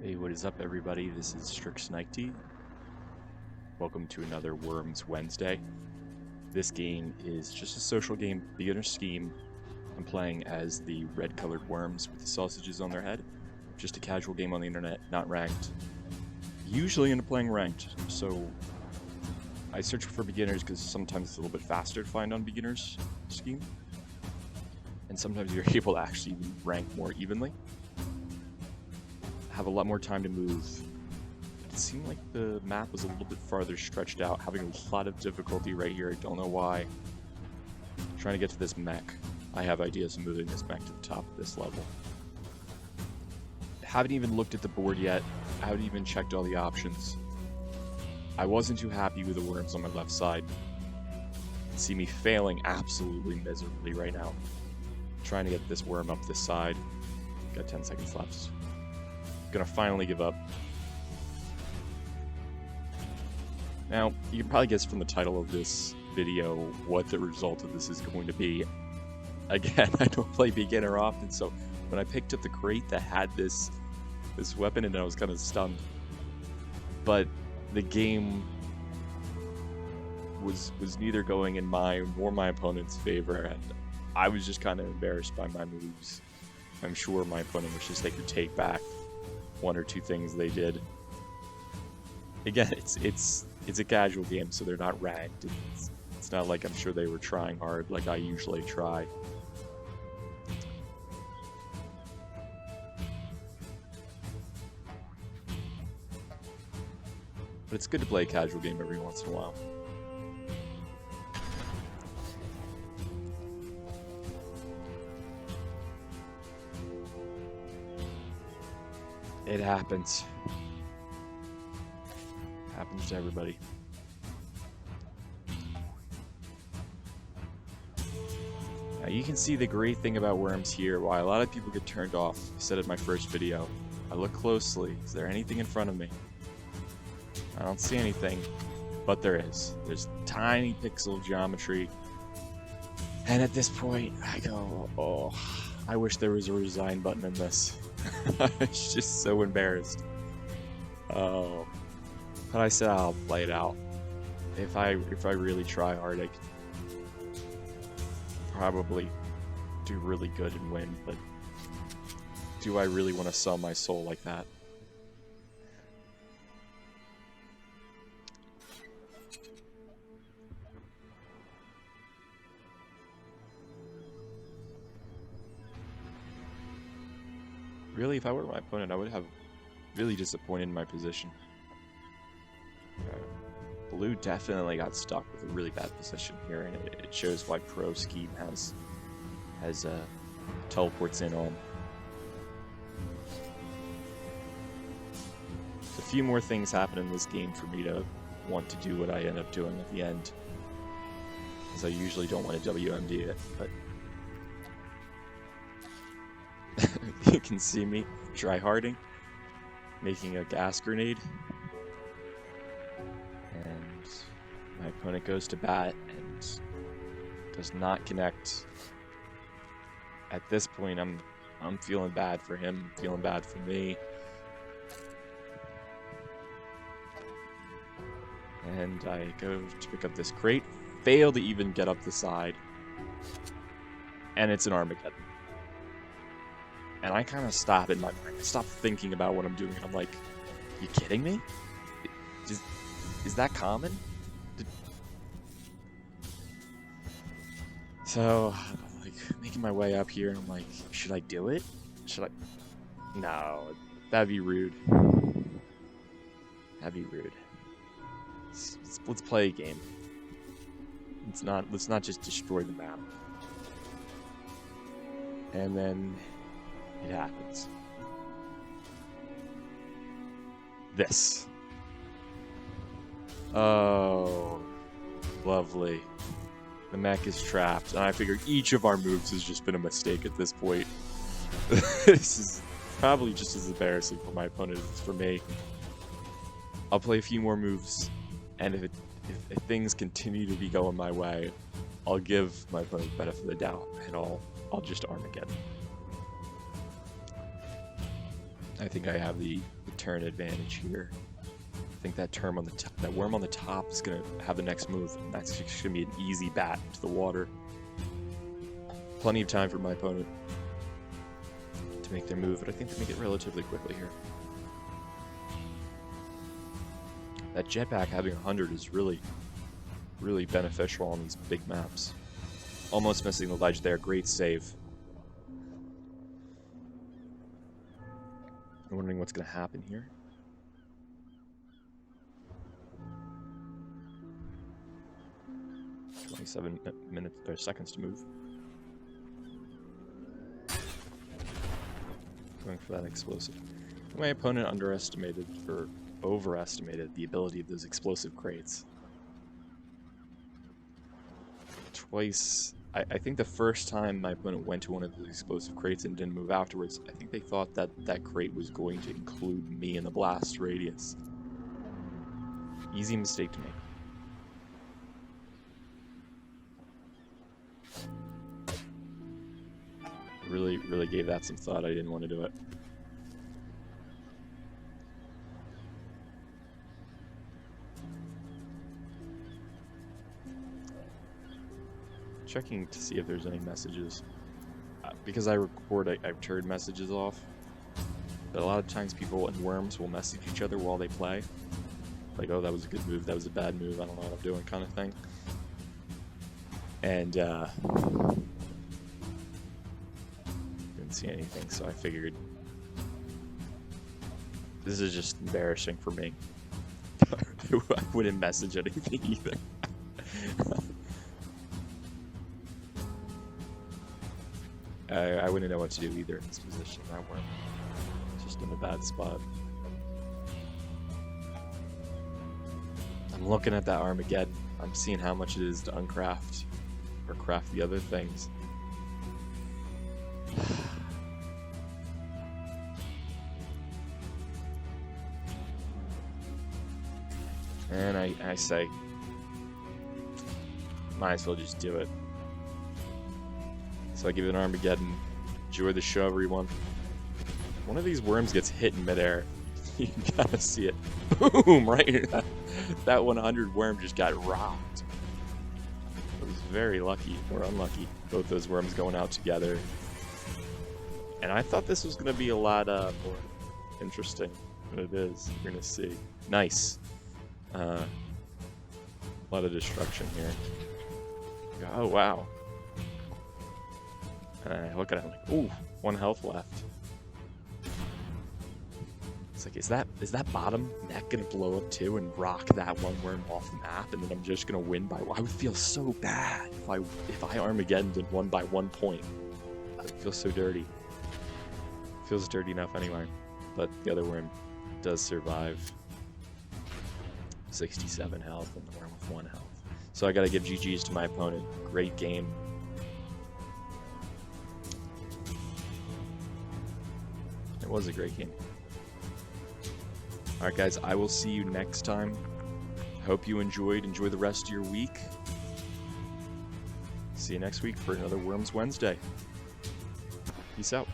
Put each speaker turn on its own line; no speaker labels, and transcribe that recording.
Hey, what is up, everybody? This is Strixnighty. Welcome to another Worms Wednesday. This game is just a social game, beginner scheme. I'm playing as the red-colored worms with the sausages on their head. Just a casual game on the internet, not ranked. Usually end up playing ranked, so I search for beginners because sometimes it's a little bit faster to find on beginners scheme. And sometimes you're able to actually rank more evenly. Have a lot more time to move. It seemed like the map was a little bit farther stretched out, having a lot of difficulty right here. I don't know why. Trying to get to this mech. I have ideas of moving this mech to the top of this level. Haven't even looked at the board yet. I haven't even checked all the options. I wasn't too happy with the worms on my left side. You see me failing absolutely miserably right now. Trying to get this worm up this side. Got 10 seconds left. Gonna finally give up. Now, you can probably guess from the title of this video what the result of this is going to be. Again, I don't play beginner often, so when I picked up the crate that had this weapon, and I was kind of stunned. But the game was neither going in my nor my opponent's favor, and I was just kind of embarrassed by my moves. I'm sure my opponent was just they could take back one or two things they did. Again, it's a casual game, so they're not ranked. It's not like I'm sure they were trying hard like I usually try. But it's good to play a casual game every once in a while. It happens. Happens to everybody. Now you can see the great thing about worms here, why a lot of people get turned off. I said it in my first video. I look closely. Is there anything in front of me? I don't see anything, but there is. There's tiny pixel geometry. And at this point, I go, oh, I wish there was a resign button in this. I was just so embarrassed. Oh, but I said I'll play it out. If I really try hard, I could probably do really good and win. But do I really want to sell my soul like that? Really, if I were my opponent, I would have really disappointed in my position. Blue definitely got stuck with a really bad position here, and it shows why Pro Scheme has teleports in on. So a few more things happen in this game for me to want to do what I end up doing at the end, because I usually don't want to WMD it, but you can see me try-harding, making a gas grenade, and my opponent goes to bat and does not connect. At this point, I'm feeling bad for him, feeling bad for me, and I go to pick up this crate, fail to even get up the side, and it's an Armageddon. And I kind of stop in my mind. I stop thinking about what I'm doing. And I'm like, you kidding me? Is that common? So, I'm like making my way up here, and I'm like, should I do it? Should I? No, that'd be rude. That'd be rude. Let's play a game. Let's not just destroy the map. And then it happens. This. Oh, lovely. The mech is trapped, and I figure each of our moves has just been a mistake at this point. This is probably just as embarrassing for my opponent as for me. I'll play a few more moves, and if things continue to be going my way, I'll give my opponent the benefit of the doubt, and I'll just Armageddon. I think I have the turn advantage here. I think that worm on the top is gonna have the next move, and that's just gonna be an easy bat to the water. Plenty of time for my opponent to make their move, but I think they make it relatively quickly here. That jetpack having 100 is really beneficial on these big maps. Almost missing the ledge there. Great save. I'm wondering what's going to happen here. Seconds to move. Going for that explosive. My opponent underestimated or overestimated the ability of those explosive crates. Twice. I think the first time my opponent went to one of those explosive crates and didn't move afterwards, I think they thought that that crate was going to include me in the blast radius. Easy mistake to make. Really gave that some thought. I didn't want to do it. Checking to see if there's any messages. Because I record, I turn messages off. But a lot of times people in worms will message each other while they play. Like, oh, that was a good move, that was a bad move, I don't know what I'm doing, kind of thing. And, didn't see anything, so I figured this is just embarrassing for me. I wouldn't message anything either. I wouldn't know what to do either in this position. That worm just in a bad spot. I'm looking at that Armageddon. I'm seeing how much it is to uncraft or craft the other things. And I say, might as well just do it. So I give it an Armageddon. Enjoy the show, everyone. One of these worms gets hit in midair. You gotta see it. Boom! Right? That 100 worm just got rocked. I was very lucky, or unlucky. Both those worms going out together. And I thought this was gonna be a lot more interesting than it is. You're gonna see. Nice. A lot of destruction here. Oh, wow. And I look at it, I'm like, ooh, 1 health left. It's like, is that bottom neck gonna blow up too and rock that one worm off the map, and then I'm just gonna win by? I would feel so bad if I Armageddoned and won by 1 point. I would feel so dirty. Feels dirty enough anyway. But the other worm does survive. 67 health and the worm with 1 health. So I gotta give GG's to my opponent. Great game. It was a great game. Alright guys, I will see you next time. Hope you enjoyed. Enjoy the rest of your week. See you next week for another Worms Wednesday. Peace out.